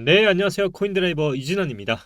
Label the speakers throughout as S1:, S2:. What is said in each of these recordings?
S1: 네, 안녕하세요. 코인드라이버 이진원입니다.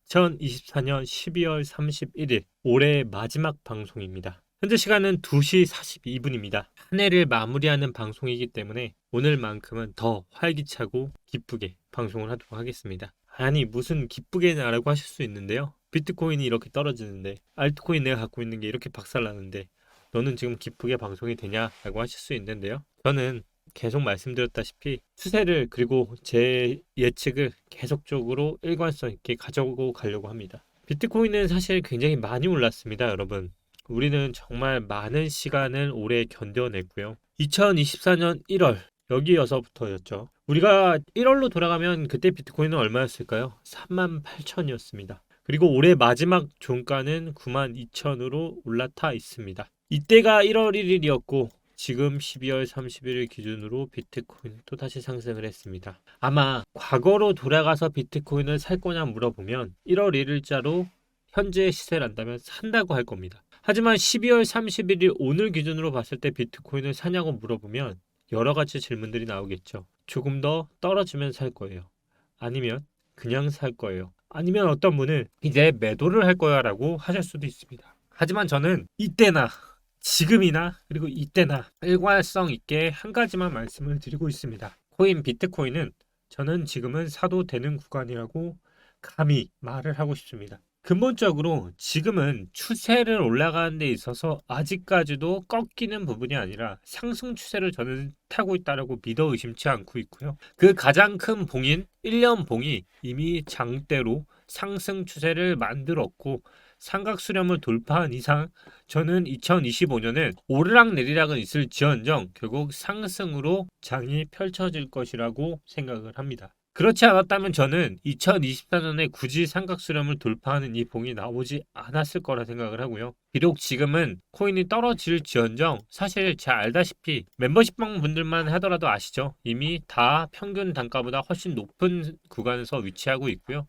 S1: 2024년 12월 31일 올해 마지막 방송입니다. 현재 시간은 2시 42분입니다. 한 해를 마무리하는 방송이기 때문에 오늘만큼은 더 활기차고 기쁘게 방송을 하도록 하겠습니다. 아니, 무슨 기쁘게냐라고 하실 수 있는데요. 비트코인이 이렇게 떨어지는데, 알트코인 내가 갖고 있는 게 이렇게 박살나는데 너는 지금 기쁘게 방송이 되냐라고 하실 수 있는데요. 저는 계속 말씀드렸다시피 추세를, 그리고 제 예측을 계속적으로 일관성 있게 가져오고 가려고 합니다. 비트코인은 사실 굉장히 많이 올랐습니다, 여러분. 우리는 정말 많은 시간을 오래 견뎌냈고요. 2024년 1월 여기여서부터였죠. 우리가 1월로 돌아가면 그때 비트코인은 얼마였을까요? 38,000이었습니다. 그리고 올해 마지막 종가는 92,000으로 올라타 있습니다. 이때가 1월 1일이었고 지금 12월 31일 기준으로 비트코인은 또다시 상승을 했습니다. 아마 과거로 돌아가서 비트코인을 살 거냐 물어보면 1월 1일자로 현재 시세란다면 산다고 할 겁니다. 하지만 12월 31일 오늘 기준으로 봤을 때 비트코인을 사냐고 물어보면 여러 가지 질문들이 나오겠죠. 조금 더 떨어지면 살 거예요. 아니면 그냥 살 거예요. 아니면 어떤 분은 이제 매도를 할 거야 라고 하실 수도 있습니다. 하지만 저는 이때나 지금이나 그리고 이때나 일관성 있게 한 가지만 말씀을 드리고 있습니다. 코인 비트코인은 저는 지금은 사도 되는 구간이라고 감히 말을 하고 싶습니다. 근본적으로 지금은 추세를 올라가는 데 있어서 아직까지도 꺾이는 부분이 아니라 상승 추세를 저는 타고 있다고 믿어 의심치 않고 있고요. 그 가장 큰 봉인 1년 봉이 이미 장대로 상승 추세를 만들었고 삼각 수렴을 돌파한 이상 저는 2025년은 오르락내리락은 있을지언정 결국 상승으로 장이 펼쳐질 것이라고 생각을 합니다. 그렇지 않았다면 저는 2024년에 굳이 삼각수렴을 돌파하는 이 봉이 나오지 않았을 거라 생각을 하고요. 비록 지금은 코인이 떨어질지언정 사실 잘 알다시피 멤버십방 분들만 하더라도 아시죠? 이미 다 평균 단가보다 훨씬 높은 구간에서 위치하고 있고요.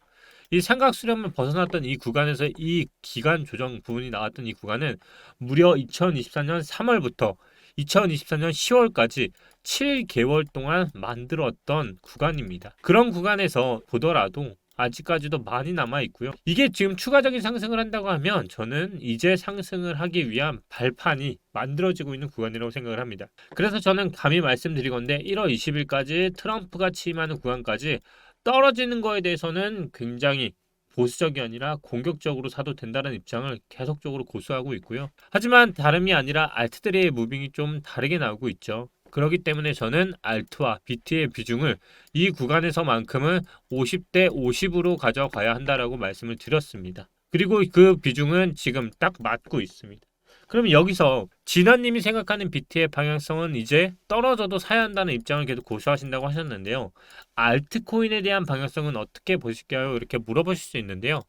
S1: 이 삼각수렴을 벗어났던 이 구간에서 이 기간 조정 부분이 나왔던 이 구간은 무려 2024년 3월부터 2024년 10월까지 7개월 동안 만들었던 구간입니다. 그런 구간에서 보더라도 아직까지도 많이 남아 있고요. 이게 지금 추가적인 상승을 한다고 하면 저는 이제 상승을 하기 위한 발판이 만들어지고 있는 구간이라고 생각을 합니다. 그래서 저는 감히 말씀드리건대 1월 20일까지 트럼프가 취임하는 구간까지 떨어지는 거에 대해서는 굉장히 보수적이 아니라 공격적으로 사도 된다는 입장을 계속적으로 고수하고 있고요. 하지만 다름이 아니라 알트들의 무빙이 좀 다르게 나오고 있죠. 그렇기 때문에 저는 알트와 비트의 비중을 이 구간에서만큼은 50대 50으로 가져가야 한다라고 말씀을 드렸습니다. 그리고 그 비중은 지금 딱 맞고 있습니다. 그럼 여기서 진아님이 생각하는 비트의 방향성은 이제 떨어져도 사야 한다는 입장을 계속 고수하신다고 하셨는데요. 알트코인에 대한 방향성은 어떻게 보실까요? 이렇게 물어보실 수 있는데요.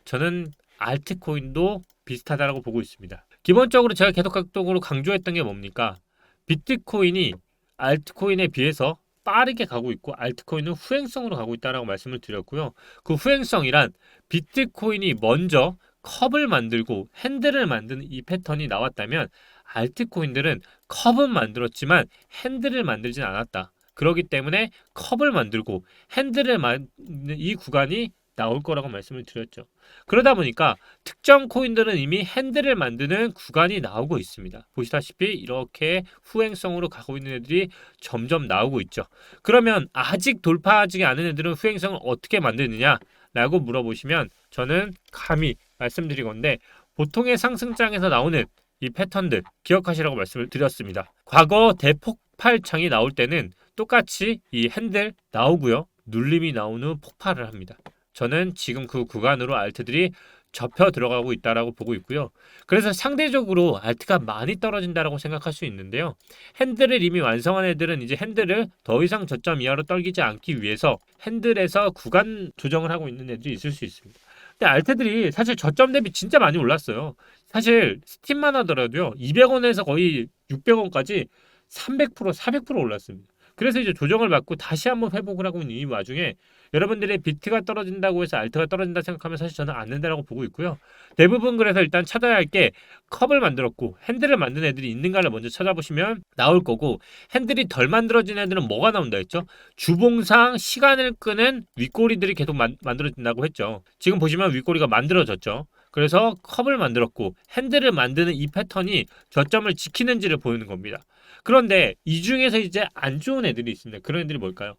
S1: 저는 알트코인도 비슷하다고 보고 있습니다. 기본적으로 제가 계속적으로 강조했던 게 뭡니까? 비트코인이 알트코인에 비해서 빠르게 가고 있고 알트코인은 후행성으로 가고 있다라고 말씀을 드렸고요. 그 후행성이란 비트코인이 먼저 컵을 만들고 핸들을 만드는 이 패턴이 나왔다면 알트코인들은 컵은 만들었지만 핸들을 만들진 않았다. 그렇기 때문에 컵을 만들고 핸들을 만드는 이 구간이 나올 거라고 말씀을 드렸죠. 그러다 보니까 특정 코인들은 이미 핸들을 만드는 구간이 나오고 있습니다. 보시다시피 이렇게 후행성으로 가고 있는 애들이 점점 나오고 있죠. 그러면 아직 돌파하지 않은 애들은 후행성을 어떻게 만드느냐? 라고 물어보시면 저는 감히 말씀드리건데 보통의 상승장에서 나오는 이 패턴들 기억하시라고 말씀을 드렸습니다. 과거 대폭발창이 나올 때는 똑같이 이 핸들 나오고요. 눌림이 나온 후 폭발을 합니다. 저는 지금 그 구간으로 알트들이 접혀 들어가고 있다라고 보고 있고요. 그래서 상대적으로 알트가 많이 떨어진다라고 생각할 수 있는데요. 핸들을 이미 완성한 애들은 이제 핸들을 더 이상 저점 이하로 떨기지 않기 위해서 핸들에서 구간 조정을 하고 있는 애들이 있을 수 있습니다. 근데 알트들이 사실 저점 대비 진짜 많이 올랐어요. 사실 스팀만 하더라도요. 200원에서 거의 600원까지 300%, 400% 올랐습니다. 그래서 이제 조정을 받고 다시 한번 회복을 하고 있는 이 와중에 여러분들의 비트가 떨어진다고 해서 알트가 떨어진다 생각하면 사실 저는 안 된다라고 보고 있고요. 대부분 그래서 일단 찾아야 할 게 컵을 만들었고 핸들을 만든 애들이 있는가를 먼저 찾아보시면 나올 거고, 핸들이 덜 만들어진 애들은 뭐가 나온다 했죠? 주봉상 시간을 끄는 윗꼬리들이 계속 만들어진다고 했죠. 지금 보시면 윗꼬리가 만들어졌죠. 그래서 컵을 만들었고 핸들을 만드는 이 패턴이 저점을 지키는지를 보이는 겁니다. 그런데 이 중에서 이제 안 좋은 애들이 있습니다. 그런 애들이 뭘까요?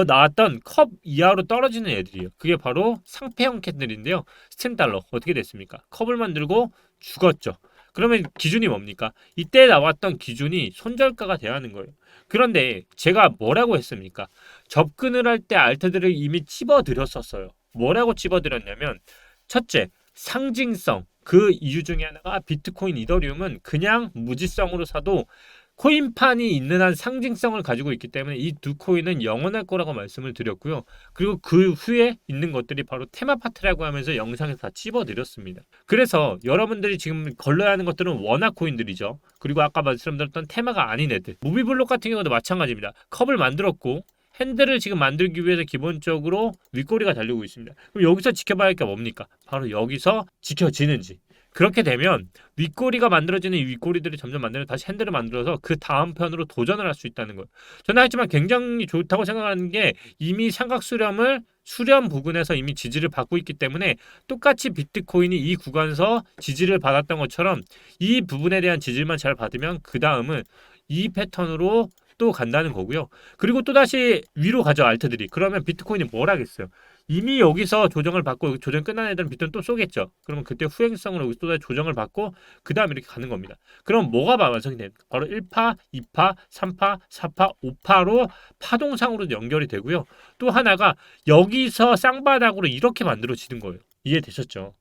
S1: 나왔던 컵 이하로 떨어지는 애들이에요. 그게 바로 상폐형 캔들인데요. 스팀달러 어떻게 됐습니까? 컵을 만들고 죽었죠. 그러면 기준이 뭡니까? 이때 나왔던 기준이 손절가가 돼야 하는 거예요. 그런데 제가 뭐라고 했습니까? 접근을 할 때 알트들을 이미 찝어드렸었어요. 뭐라고 찝어드렸냐면, 첫째, 상징성. 그 이유 중에 하나가 비트코인, 이더리움은 그냥 무지성으로 사도 코인판이 있는 한 상징성을 가지고 있기 때문에 이 두 코인은 영원할 거라고 말씀을 드렸고요. 그리고 그 후에 있는 것들이 바로 테마파트라고 하면서 영상에서 다 찝어드렸습니다. 그래서 여러분들이 지금 걸러야 하는 것들은 원화 코인들이죠. 그리고 아까 말씀드렸던 테마가 아닌 애들, 무비블록 같은 경우도 마찬가지입니다. 컵을 만들었고 핸들을 지금 만들기 위해서 기본적으로 윗꼬리가 달리고 있습니다. 그럼 여기서 지켜봐야 할 게 뭡니까? 바로 여기서 지켜지는지. 그렇게 되면 윗꼬리가 만들어지는 이 윗꼬리들이 점점 만들어 다시 핸들을 만들어서 그 다음 편으로 도전을 할 수 있다는 거예요. 저는 하지만 굉장히 좋다고 생각하는 게, 이미 삼각수렴을 수렴 부근에서 이미 지지를 받고 있기 때문에 똑같이 비트코인이 이 구간에서 지지를 받았던 것처럼 이 부분에 대한 지지만 잘 받으면 그 다음은 이 패턴으로 또 간다는 거고요. 그리고 또다시 위로 가죠, 알트들이. 그러면 비트코인이 뭘 하겠어요? 이미 여기서 조정을 받고 조정 끝난 애들은 비트는 또 쏘겠죠. 그러면 그때 후행성으로 여기서 또다시 조정을 받고 그 다음 이렇게 가는 겁니다. 그럼 뭐가 완성이 됩니까? 바로 1파, 2파, 3파, 4파, 5파로 파동상으로 연결이 되고요. 또 하나가 여기서 쌍바닥으로 이렇게 만들어지는 거예요. 이해되셨죠?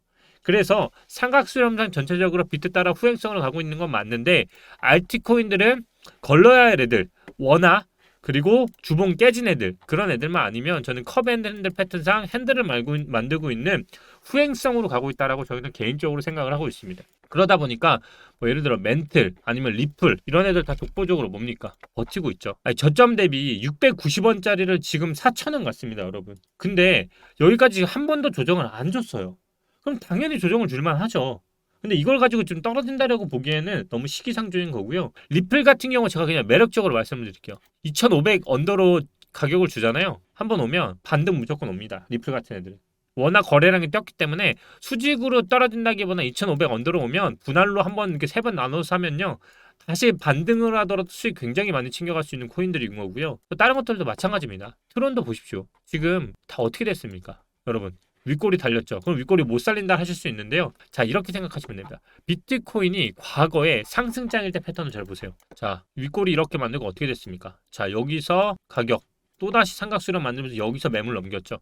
S1: 그래서 삼각수렴상 전체적으로 비트 따라 후행성으로 가고 있는 건 맞는데, 알트코인들은 걸러야 할 애들, 원화, 그리고 주봉 깨진 애들, 그런 애들만 아니면 저는 컵앤핸들 패턴상 핸들을 만들고 있는 후행성으로 가고 있다라고 저희는 개인적으로 생각을 하고 있습니다. 그러다 보니까 뭐 예를 들어 멘틀 아니면 리플 이런 애들 다 독보적으로 뭡니까? 버티고 있죠. 아니, 저점 대비 690원짜리를 지금 4,000원 갔습니다, 여러분. 근데 여기까지 한 번도 조정을 안 줬어요. 그럼 당연히 조정을 줄만 하죠. 근데 이걸 가지고 좀 떨어진다라고 보기에는 너무 시기상조인 거고요. 리플 같은 경우 제가 그냥 매력적으로 말씀을 드릴게요. 2,500 언더로 가격을 주잖아요. 한번 오면 반등 무조건 옵니다. 리플 같은 애들은. 워낙 거래량이 뛰었기 때문에 수직으로 떨어진다기보다 2,500 언더로 오면 분할로 한번 이렇게 세 번 나눠서 사면요, 다시 반등을 하더라도 수익 굉장히 많이 챙겨갈 수 있는 코인들인 거고요. 또 다른 것들도 마찬가지입니다. 트론도 보십시오. 지금 다 어떻게 됐습니까, 여러분? 윗꼬리 달렸죠. 그럼 윗꼬리 못 살린다 하실 수 있는데요. 자, 이렇게 생각하시면 됩니다. 비트코인이 과거에 상승장일 때 패턴을 잘 보세요. 자, 윗꼬리 이렇게 만들고 어떻게 됐습니까? 자, 여기서 가격 또다시 삼각수렴 만들면서 여기서 매물 넘겼죠.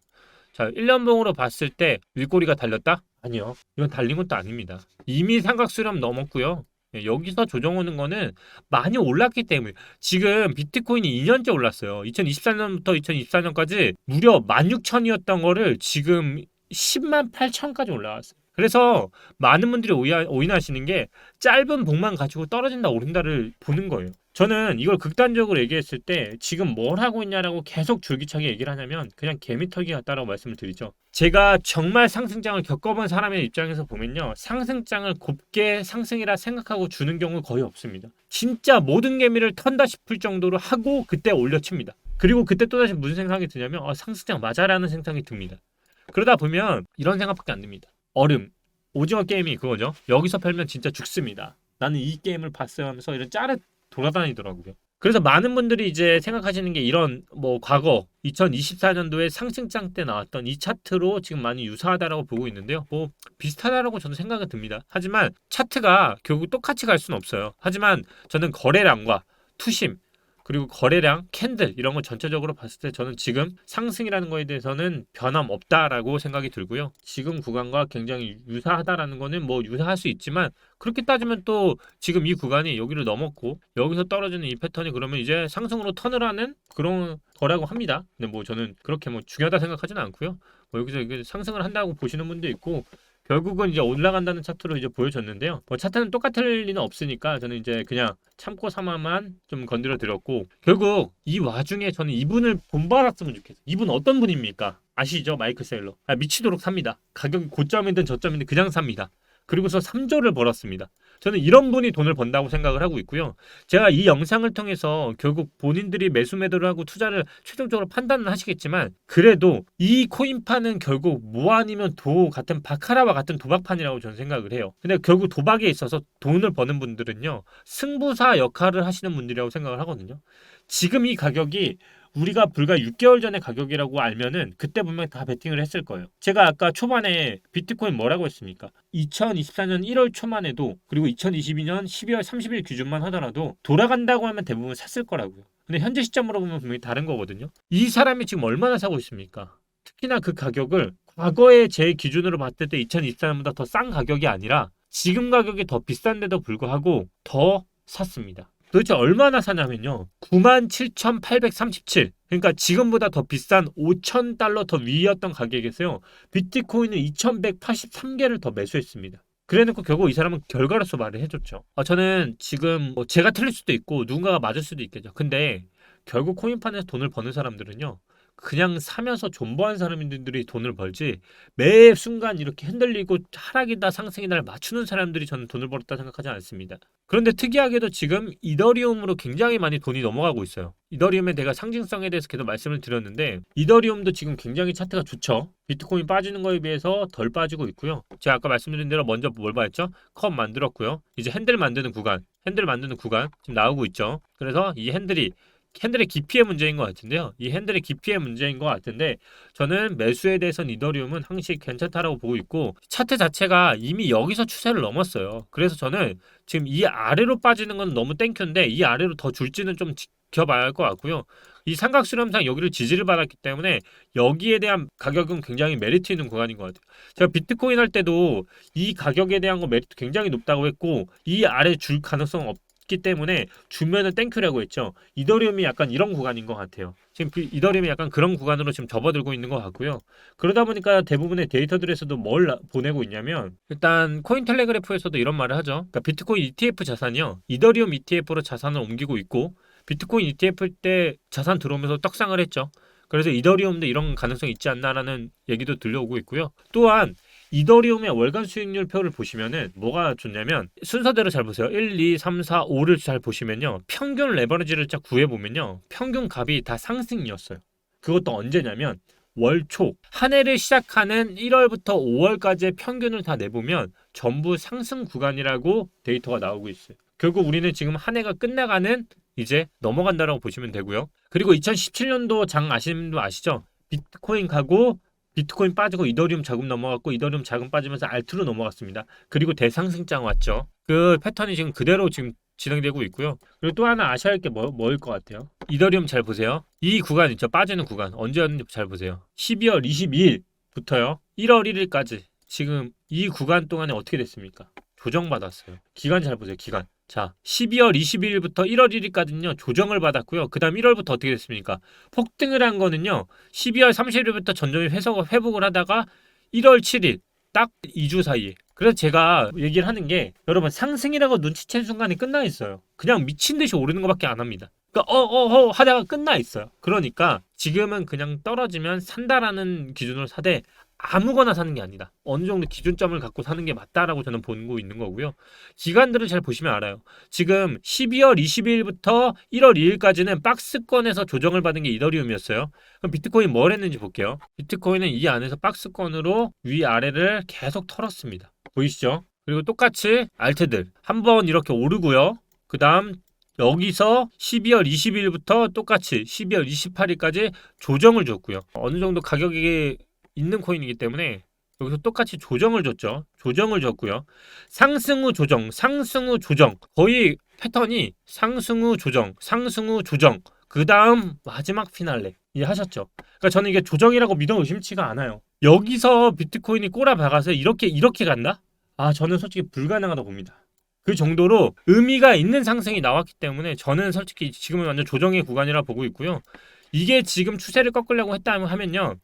S1: 자, 1년봉으로 봤을 때 윗꼬리가 달렸다? 아니요. 이건 달린 것도 아닙니다. 이미 삼각수렴 넘었고요. 여기서 조정 오는 거는 많이 올랐기 때문에, 지금 비트코인이 2년째 올랐어요. 2024년부터 2024년까지 무려 16,000이었던 거를 지금 10만 8천까지 올라왔어요. 그래서 많은 분들이 오인하시는 게 짧은 봉만 가지고 떨어진다 오른다를 보는 거예요. 저는 이걸 극단적으로 얘기했을 때 지금 뭘 하고 있냐라고 계속 줄기차게 얘기를 하냐면 그냥 개미털기 같다라고 말씀을 드리죠. 제가 정말 상승장을 겪어본 사람의 입장에서 보면요, 상승장을 곱게 상승이라 생각하고 주는 경우 거의 없습니다. 진짜 모든 개미를 턴다 싶을 정도로 하고 그때 올려칩니다. 그리고 그때 또다시 무슨 생각이 드냐면 상승장 맞아라는 생각이 듭니다. 그러다 보면 이런 생각밖에 안 듭니다. 얼음, 오징어 게임이 그거죠. 여기서 팔면 진짜 죽습니다. 나는 이 게임을 봤어요 하면서 이런 짤을 돌아다니더라고요. 그래서 많은 분들이 이제 생각하시는 게 이런 뭐 과거 2024년도에 상승장 때 나왔던 이 차트로 지금 많이 유사하다라고 보고 있는데요. 뭐 비슷하다라고 저는 생각이 듭니다. 하지만 차트가 결국 똑같이 갈 수는 없어요. 하지만 저는 거래량과 투심 그리고 거래량, 캔들 이런 거 전체적으로 봤을 때 저는 지금 상승이라는 거에 대해서는 변함없다라고 생각이 들고요. 지금 구간과 굉장히 유사하다라는 거는 뭐 유사할 수 있지만, 그렇게 따지면 또 지금 이 구간이 여기를 넘었고 여기서 떨어지는 이 패턴이 그러면 이제 상승으로 턴을 하는 그런 거라고 합니다. 근데 뭐 저는 그렇게 뭐 중요하다 생각하지는 않고요. 뭐 여기서 상승을 한다고 보시는 분도 있고, 결국은 이제 올라간다는 차트로 이제 보여줬는데요. 뭐 차트는 똑같을 리는 없으니까 저는 이제 그냥 참고 삼아만 좀 건드려 드렸고, 결국 이 와중에 저는 이분을 본받았으면 좋겠어요. 이분 어떤 분입니까? 아시죠? 마이클 세일러. 미치도록 삽니다. 가격이 고점이든 저점이든 그냥 삽니다. 그리고서 3조를 벌었습니다. 저는 이런 분이 돈을 번다고 생각을 하고 있고요. 제가 이 영상을 통해서 결국 본인들이 매수 매도를 하고 투자를 최종적으로 판단을 하시겠지만, 그래도 이 코인판은 결국 뭐 아니면 도 같은 바카라와 같은 도박판이라고 저는 생각을 해요. 근데 결국 도박에 있어서 돈을 버는 분들은요, 승부사 역할을 하시는 분들이라고 생각을 하거든요. 지금 이 가격이 우리가 불과 6개월 전의 가격이라고 알면은 그때 분명히 다 베팅을 했을 거예요. 제가 아까 초반에 비트코인 뭐라고 했습니까? 2024년 1월 초만 해도, 그리고 2022년 12월 30일 기준만 하더라도 돌아간다고 하면 대부분 샀을 거라고요. 근데 현재 시점으로 보면 분명히 다른 거거든요. 이 사람이 지금 얼마나 사고 있습니까? 특히나 그 가격을 과거에 제 기준으로 봤을 때 2024년보다 더 싼 가격이 아니라 지금 가격이 더 비싼데도 불구하고 더 샀습니다. 도대체 얼마나 사냐면요, 97,837, 그러니까 지금보다 더 비싼 5,000달러 더 위였던 가격에서요 비트코인을 2,183개를 더 매수했습니다. 그래놓고 결국 이 사람은 결과로서 말을 해줬죠. 저는 지금 뭐 제가 틀릴 수도 있고 누군가가 맞을 수도 있겠죠. 근데 결국 코인판에서 돈을 버는 사람들은요, 그냥 사면서 존버한 사람들이 돈을 벌지, 매 순간 이렇게 흔들리고 하락이다 상승이다를 맞추는 사람들이 저는 돈을 벌었다 생각하지 않습니다. 그런데 특이하게도 지금 이더리움으로 굉장히 많이 돈이 넘어가고 있어요. 이더리움의 내가 상징성에 대해서 계속 말씀을 드렸는데, 이더리움도 지금 굉장히 차트가 좋죠. 비트코인 빠지는 거에 비해서 덜 빠지고 있고요. 제가 아까 말씀드린 대로 먼저 뭘 봤죠? 컵 만들었고요. 이제 핸들 만드는 구간 지금 나오고 있죠. 그래서 이 핸들의 깊이의 문제인 것 같은데요. 이 핸들의 깊이의 문제인 것 같은데, 저는 매수에 대해서는 이더리움은 항시 괜찮다라고 보고 있고, 차트 자체가 이미 여기서 추세를 넘었어요. 그래서 저는 지금 이 아래로 빠지는 건 너무 땡큐인데, 이 아래로 더 줄지는 좀 지켜봐야 할 것 같고요. 이 삼각수렴상 여기를 지지를 받았기 때문에 여기에 대한 가격은 굉장히 메리트 있는 구간인 것 같아요. 제가 비트코인 할 때도 이 가격에 대한 거 메리트 굉장히 높다고 했고, 이 아래 줄 가능성 없기 때문에 주면은 땡큐라고 했죠. 이더리움이 약간 이런 구간인 것 같아요. 지금 이더리움이 약간 그런 구간으로 지금 접어들고 있는 것 같고요. 그러다 보니까 대부분의 데이터들에서도 뭘 보내고 있냐면, 일단 코인텔레그래프에서도 이런 말을 하죠. 그러니까 비트코인 ETF 자산이요, 이더리움 ETF로 자산을 옮기고 있고, 비트코인 ETF 때 자산 들어오면서 떡상을 했죠. 그래서 이더리움도 이런 가능성이 있지 않나라는 얘기도 들려오고 있고요. 또한 이더리움의 월간 수익률 표를 보시면은 뭐가 좋냐면, 순서대로 잘 보세요. 1, 2, 3, 4, 5를 잘 보시면요, 평균 레버리지를 쫙 구해보면요, 평균 값이 다 상승이었어요. 그것도 언제냐면 월초, 한 해를 시작하는 1월부터 5월까지의 평균을 다 내보면 전부 상승 구간이라고 데이터가 나오고 있어요. 결국 우리는 지금 한 해가 끝나가는, 이제 넘어간다라고 보시면 되고요. 그리고 2017년도 장 아시는 분도 아시죠? 비트코인 가고 비트코인 빠지고 이더리움 자금 넘어갔고, 이더리움 자금 빠지면서 알트로 넘어갔습니다. 그리고 대상승장 왔죠. 그 패턴이 지금 그대로 지금 진행되고 있고요. 그리고 또 하나 아셔야 할 게 뭐일 것 같아요? 이더리움 잘 보세요. 이 구간 있죠? 빠지는 구간 언제였는지 잘 보세요. 12월 22일부터요 1월 1일까지 지금 이 구간 동안에 어떻게 됐습니까? 조정받았어요. 기간 잘 보세요. 기간. 자, 12월 22일부터 1월 1일까지는요 조정을 받았고요. 그 다음 1월부터 어떻게 됐습니까? 폭등을 한 거는요 12월 30일부터 전종이 회복을 하다가 1월 7일 딱 2주 사이에. 그래서 제가 얘기를 하는 게, 여러분 상승이라고 눈치챈 순간에 끝나 있어요. 그냥 미친 듯이 오르는 것밖에 안 합니다. 그러니까 하다가 끝나 있어요. 그러니까 지금은 그냥 떨어지면 산다라는 기준으로 사되, 아무거나 사는 게 아니다. 어느 정도 기준점을 갖고 사는 게 맞다라고 저는 보고 있는 거고요. 기간들을 잘 보시면 알아요. 지금 12월 20일부터 1월 2일까지는 박스권에서 조정을 받은 게 이더리움이었어요. 그럼 비트코인 뭘 했는지 볼게요. 비트코인은 이 안에서 박스권으로 위아래를 계속 털었습니다. 보이시죠? 그리고 똑같이 알트들 한번 이렇게 오르고요. 그 다음 여기서 12월 20일부터 똑같이 12월 28일까지 조정을 줬고요. 어느 정도 가격이 있는 코인이기 때문에 여기서 똑같이 조정을 줬죠. 조정을 줬고요. 상승 후 조정, 상승 후 조정. 거의 패턴이 상승 후 조정, 상승 후 조정. 그 다음 마지막 피날레. 이해하셨죠? 그러니까 저는 이게 조정이라고 믿어 의심치가 않아요. 여기서 비트코인이 꼬라박아서 이렇게 간다? 저는 솔직히 불가능하다고 봅니다. 그 정도로 의미가 있는 상승이 나왔기 때문에 저는 솔직히 지금은 완전 조정의 구간이라 보고 있고요. 이게 지금 추세를 꺾으려고 했다 하면요,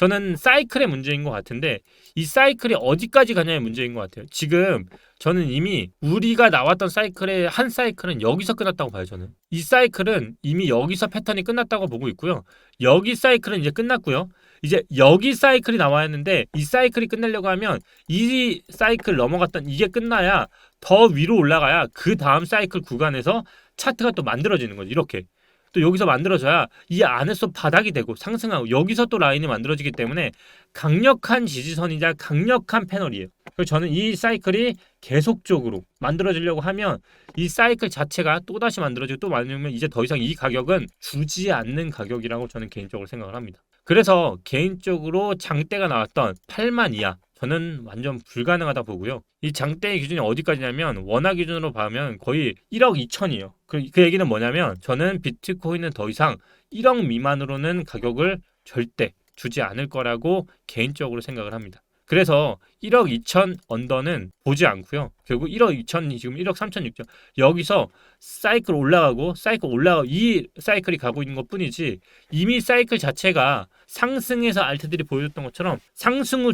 S1: 저는 사이클의 문제인 것 같은데 이 사이클이 어디까지 가냐의 문제인 것 같아요. 지금 저는 이미 우리가 나왔던 사이클의 한 사이클은 여기서 끝났다고 봐요. 저는 이 사이클은 이미 여기서 패턴이 끝났다고 보고 있고요. 여기 사이클은 이제 끝났고요. 이제 여기 사이클이 나와야 하는데 이 사이클이 끝내려고 하면 이 사이클 넘어갔던 이게 끝나야 더 위로 올라가야 그 다음 사이클 구간에서 차트가 또 만들어지는 거죠. 이렇게 또 여기서 만들어져야 이 안에서 바닥이 되고 상승하고 여기서 또 라인이 만들어지기 때문에 강력한 지지선이자 강력한 패널이에요. 그래서 저는 이 사이클이 계속적으로 만들어지려고 하면 이 사이클 자체가 또다시 만들어지고 또 만들면 이제 더 이상 이 가격은 주지 않는 가격이라고 저는 개인적으로 생각을 합니다. 그래서 개인적으로 장대가 나왔던 8만 이하 저는 완전 불가능하다 보고요. 이 장대의 기준이 어디까지냐면 원화 기준으로 보면 거의 1억 2천이에요. 그 얘기는 뭐냐면 저는 비트코인은 더 이상 1억 미만으로는 가격을 절대 주지 않을 거라고 개인적으로 생각을 합니다. 그래서 1억 2천 언더는 보지 않고요. 결국 1억 2천이 지금 1억 3천 6천 여기서 사이클 올라가고 이 사이클이 가고 있는 것뿐이지 이미 사이클 자체가 상승에서 알트들이 보여줬던 것처럼 상승 후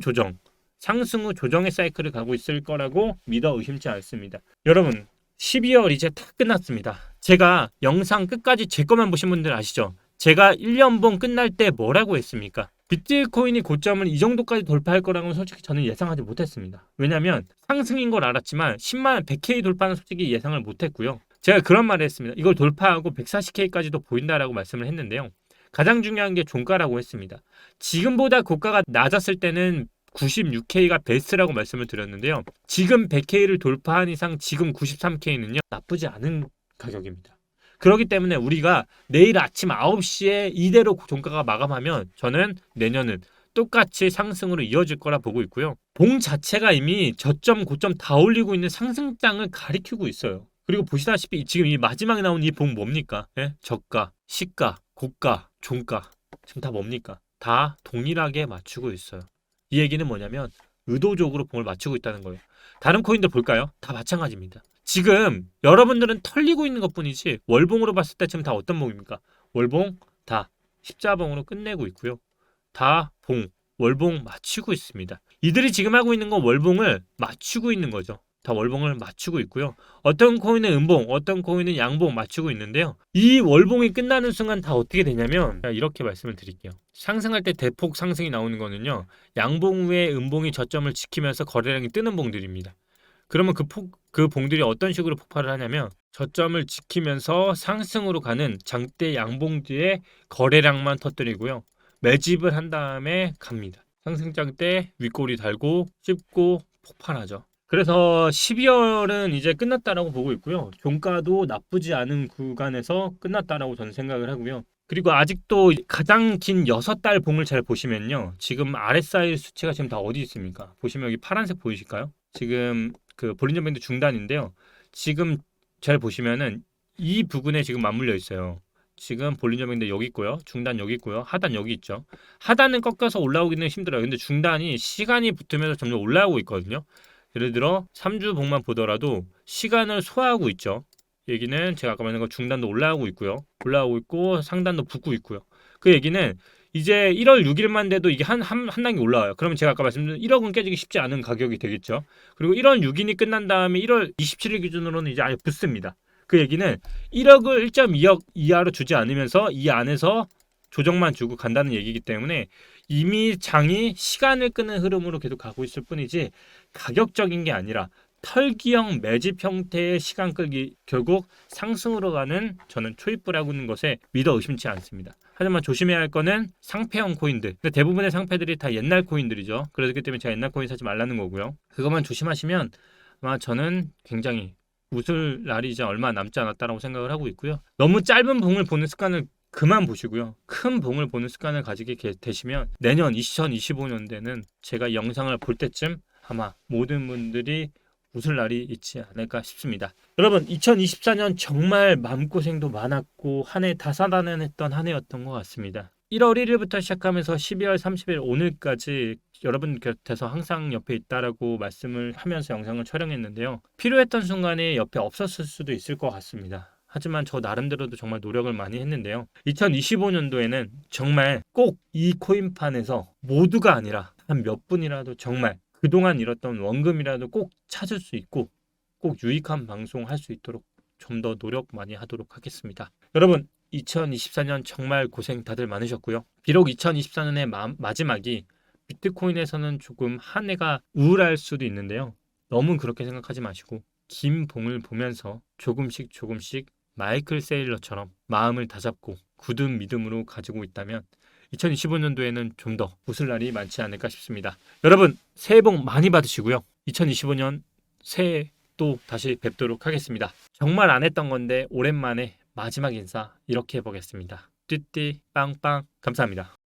S1: 조정의 사이클을 가고 있을 거라고 믿어 의심치 않습니다. 여러분 12월 이제 다 끝났습니다. 제가 영상 끝까지 제 것만 보신 분들 아시죠? 제가 1년봉 끝날 때 뭐라고 했습니까? 비트코인이 고점을 이 정도까지 돌파할 거라고는 솔직히 저는 예상하지 못했습니다. 왜냐하면 상승인 걸 알았지만 10만 100K 돌파는 솔직히 예상을 못했고요. 제가 그런 말을 했습니다. 이걸 돌파하고 140K까지도 보인다라고 말씀을 했는데요. 가장 중요한 게 종가라고 했습니다. 지금보다 고가가 낮았을 때는 96K가 베스트라고 말씀을 드렸는데요. 지금 100K를 돌파한 이상 지금 93K는요. 나쁘지 않은 가격입니다. 그렇기 때문에 우리가 내일 아침 9시에 이대로 종가가 마감하면 저는 내년은 똑같이 상승으로 이어질 거라 보고 있고요. 봉 자체가 이미 저점 고점 다 올리고 있는 상승장을 가리키고 있어요. 그리고 보시다시피 지금 이 마지막에 나온 이 봉 뭡니까? 예? 저가, 시가, 고가, 종가 지금 다 뭡니까? 다 동일하게 맞추고 있어요. 이 얘기는 뭐냐면 의도적으로 봉을 맞추고 있다는 거예요. 다른 코인들 볼까요? 다 마찬가지입니다. 지금 여러분들은 털리고 있는 것뿐이지 월봉으로 봤을 때 지금 다 어떤 봉입니까? 월봉 다 십자봉으로 끝내고 있고요. 다 봉, 월봉 맞추고 있습니다. 이들이 지금 하고 있는 건 월봉을 맞추고 있는 거죠. 다 월봉을 맞추고 있고요. 어떤 코인은 음봉, 어떤 코인은 양봉 맞추고 있는데요. 이 월봉이 끝나는 순간 다 어떻게 되냐면 이렇게 말씀을 드릴게요. 상승할 때 대폭 상승이 나오는 거는요. 양봉 후에 음봉이 저점을 지키면서 거래량이 뜨는 봉들입니다. 그러면 그 봉들이 어떤 식으로 폭발을 하냐면 저점을 지키면서 상승으로 가는 장대 양봉 뒤에 거래량만 터뜨리고요. 매집을 한 다음에 갑니다. 상승장 때 윗꼬리 달고 씹고 폭발하죠. 그래서 12월은 이제 끝났다라고 보고 있고요. 종가도 나쁘지 않은 구간에서 끝났다라고 저는 생각을 하고요. 그리고 아직도 가장 긴 6달 봉을 잘 보시면요. 지금 RSI 수치가 지금 다 어디 있습니까? 보시면 여기 파란색 보이실까요? 지금 그 볼린저 밴드 중단인데요. 지금 잘 보시면은 이 부분에 지금 맞물려 있어요. 지금 볼린저 밴드 여기 있고요. 중단 여기 있고요. 하단 여기 있죠. 하단은 꺾여서 올라오기는 힘들어요. 근데 중단이 시간이 붙으면서 점점 올라오고 있거든요. 예를 들어 3주 봉만 보더라도 시간을 소화하고 있죠. 얘기는 제가 아까 말한 거 중단도 올라오고 있고 상단도 붙고 있고요. 그 얘기는 이제 1월 6일만 돼도 이게 한 단계 올라와요. 그러면 제가 아까 말씀드린 1억은 깨지기 쉽지 않은 가격이 되겠죠. 그리고 1월 6일이 끝난 다음에 1월 27일 기준으로는 이제 아예 붙습니다. 그 얘기는 1억을 1.2억 이하로 주지 않으면서 이 안에서 조정만 주고 간다는 얘기이기 때문에 이미 장이 시간을 끄는 흐름으로 계속 가고 있을 뿐이지 가격적인 게 아니라 털기형 매집 형태의 시간 끌기 결국 상승으로 가는 저는 초입부를 하고 있는 것에 믿어 의심치 않습니다. 하지만 조심해야 할 거는 상패형 코인들. 대부분의 상패들이 다 옛날 코인들이죠. 그렇기 때문에 제가 옛날 코인 사지 말라는 거고요. 그것만 조심하시면 아마 저는 굉장히 웃을 날이 이제 얼마 남지 않았다라고 생각을 하고 있고요. 너무 짧은 봉을 보는 습관을 그만 보시고요. 큰 봉을 보는 습관을 가지게 되시면 내년 2025년대는 제가 영상을 볼 때쯤 아마 모든 분들이 웃을 날이 있지 않을까 싶습니다. 여러분 2024년 정말 마음고생도 많았고 한 해 다사다난했던 한 해였던 것 같습니다. 1월 1일부터 시작하면서 12월 30일 오늘까지 여러분 곁에서 항상 옆에 있다라고 말씀을 하면서 영상을 촬영했는데요. 필요했던 순간에 옆에 없었을 수도 있을 것 같습니다. 하지만 저 나름대로도 정말 노력을 많이 했는데요. 2025년도에는 정말 꼭 이 코인판에서 모두가 아니라 한 몇 분이라도 정말 그동안 잃었던 원금이라도 꼭 찾을 수 있고 꼭 유익한 방송 할 수 있도록 좀 더 노력 많이 하도록 하겠습니다. 여러분 2024년 정말 고생 다들 많으셨고요. 비록 2024년의 마지막이 비트코인에서는 조금 한 해가 우울할 수도 있는데요. 너무 그렇게 생각하지 마시고 긴 봉을 보면서 조금씩 마이클 세일러처럼 마음을 다잡고 굳은 믿음으로 가지고 있다면 2025년도에는 좀 더 웃을 날이 많지 않을까 싶습니다. 여러분 새해 복 많이 받으시고요. 2025년 새해 또 다시 뵙도록 하겠습니다. 정말 안 했던 건데 오랜만에 마지막 인사 이렇게 해보겠습니다. 띠띠 빵빵 감사합니다.